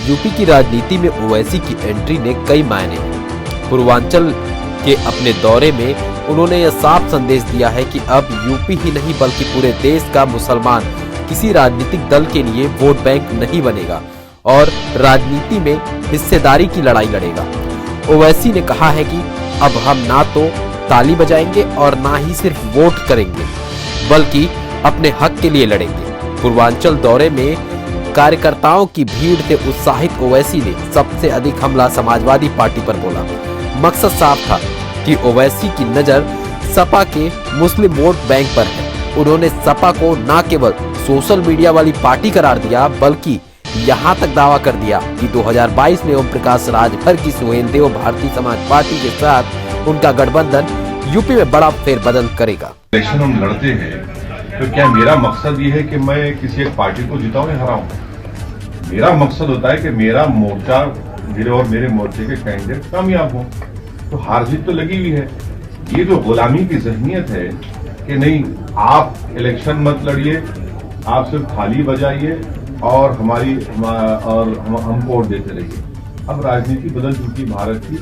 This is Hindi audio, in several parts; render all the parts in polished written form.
यूपी की राजनीति में ओवैसी की एंट्री ने कई मायने हैं। पूर्वांचल के अपने दौरे में उन्होंने यह साफ संदेश दिया है कि अब यूपी ही नहीं बल्कि पूरे देश का मुसलमान किसी राजनीतिक दल के लिए वोट बैंक नहीं बनेगा और राजनीति में हिस्सेदारी की लड़ाई लड़ेगा। ओवैसी ने कहा है कि अब हम ना तो ताली बजाएंगे और ना ही सिर्फ वोट करेंगे बल्कि अपने हक के लिए लड़ेंगे। पूर्वांचल दौरे में कार्यकर्ताओं की भीड़ से उत्साहित ओवैसी ने सबसे अधिक हमला समाजवादी पार्टी पर बोला। मकसद साफ था कि ओवैसी की नजर सपा के मुस्लिम वोट बैंक पर है। उन्होंने सपा को न केवल सोशल मीडिया वाली पार्टी करार दिया बल्कि यहां तक दावा कर दिया कि 2022 में ओम प्रकाश राजभर की सुहेलदेव भारतीय समाज पार्टी के साथ उनका गठबंधन यूपी में बड़ा फेरबदल करेगा। इलेक्शन हम लड़ते हैं तो क्या मेरा मकसद ये है कि मैं किसी एक पार्टी को जिताऊं या हराऊं? मेरा मकसद होता है कि मेरा मोर्चा मेरे और मेरे मोर्चे के कैंडिडेट कामयाब हो। तो हार जीत तो लगी हुई है। ये जो गुलामी की जहनियत है कि नहीं आप इलेक्शन मत लड़िए, आप सिर्फ थाली बजाइए और हम वोट देते रहिए। अब राजनीति बदल चुकी भारत की।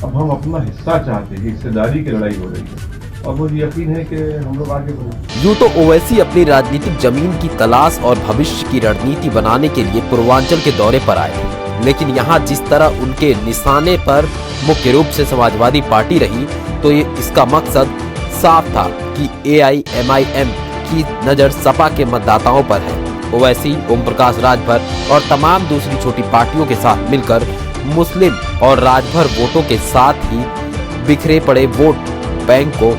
अब हम अपना हिस्सा चाहते हैं, हिस्सेदारी की लड़ाई हो रही है और मुझे यकीन है कि हम लोग आगे बढ़ेंगे। यूं तो ओवैसी अपनी राजनीतिक जमीन की तलाश और भविष्य की रणनीति बनाने के लिए पूर्वांचल के दौरे पर आए, लेकिन यहाँ जिस तरह उनके निशाने पर मुख्य रूप से समाजवादी पार्टी रही तो ये इसका मकसद साफ था कि AIMIM की नजर सपा के मतदाताओं पर है। ओवैसी, ओम प्रकाश राजभर और तमाम दूसरी छोटी पार्टियों के साथ मिलकर मुस्लिम और राजभर वोटों के साथ ही बिखरे पड़े वोट बैंक को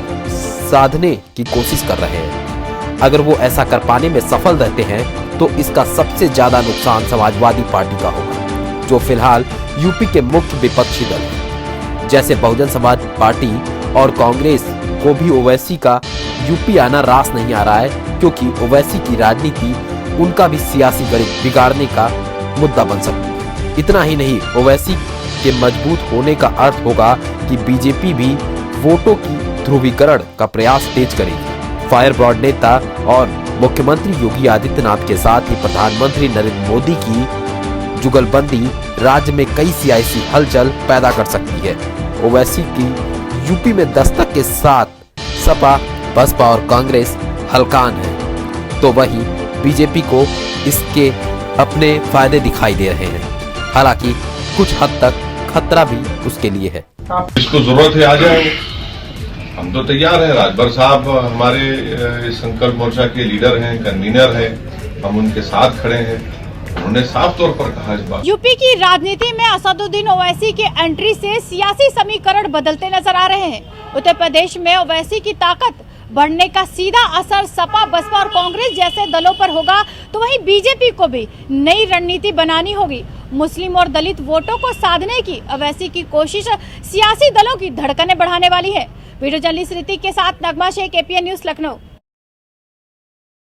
साधने की कोशिश कर रहे हैं। अगर वो ऐसा कर पाने में सफल रहते हैं तो इसका सबसे ज्यादा नुकसान समाजवादी पार्टी का होगा, जो फिलहाल यूपी के मुख्य विपक्षी दल है। जैसे बहुजन समाज पार्टी और कांग्रेस को भी ओवैसी का यूपी आना रास नहीं आ रहा है, क्योंकि ओवैसी की राजनीति उनका भी सियासी गणित बिगाड़ने का मुद्दा बन सकती है। इतना ही नहीं, ओवैसी के मजबूत होने का अर्थ होगा कि बीजेपी भी वोटों की ध्रुवीकरण का प्रयास तेज करेगी। फायर ब्रॉड नेता और मुख्यमंत्री योगी आदित्यनाथ के साथ ही प्रधानमंत्री नरेंद्र मोदी की जुगलबंदी राज्य में कई सियासी हलचल पैदा कर सकती है। ओवैसी की यूपी में दस्तक के साथ सपा, बसपा और कांग्रेस हलकान है, तो वहीं बीजेपी को इसके अपने फायदे दिखाई दे रहे हैं। हालांकि कुछ हद तक खतरा भी उसके लिए है। इसको जरूरत है आ जाए, हम तो तैयार हैं। राजभर साहब हमारे संकल्प मोर्चा के लीडर हैं, कन्वीनर हैं, हम उनके साथ खड़े हैं। उन्होंने साफ तौर पर कहा इस बात। यूपी की राजनीति में असदुद्दीन ओवैसी के एंट्री से सियासी समीकरण बदलते नजर आ रहे हैं। उत्तर प्रदेश में ओवैसी की ताकत बढ़ने का सीधा असर सपा, बसपा और कांग्रेस जैसे दलों पर होगा, तो वहीं बीजेपी को भी नई रणनीति बनानी होगी। मुस्लिम और दलित वोटों को साधने की ओवैसी की कोशिश सियासी दलों की धड़कनें बढ़ाने वाली है। वीडियो जर्नलिस्ट ऋतिक के साथ नगमा शेख, APN न्यूज़, लखनऊ।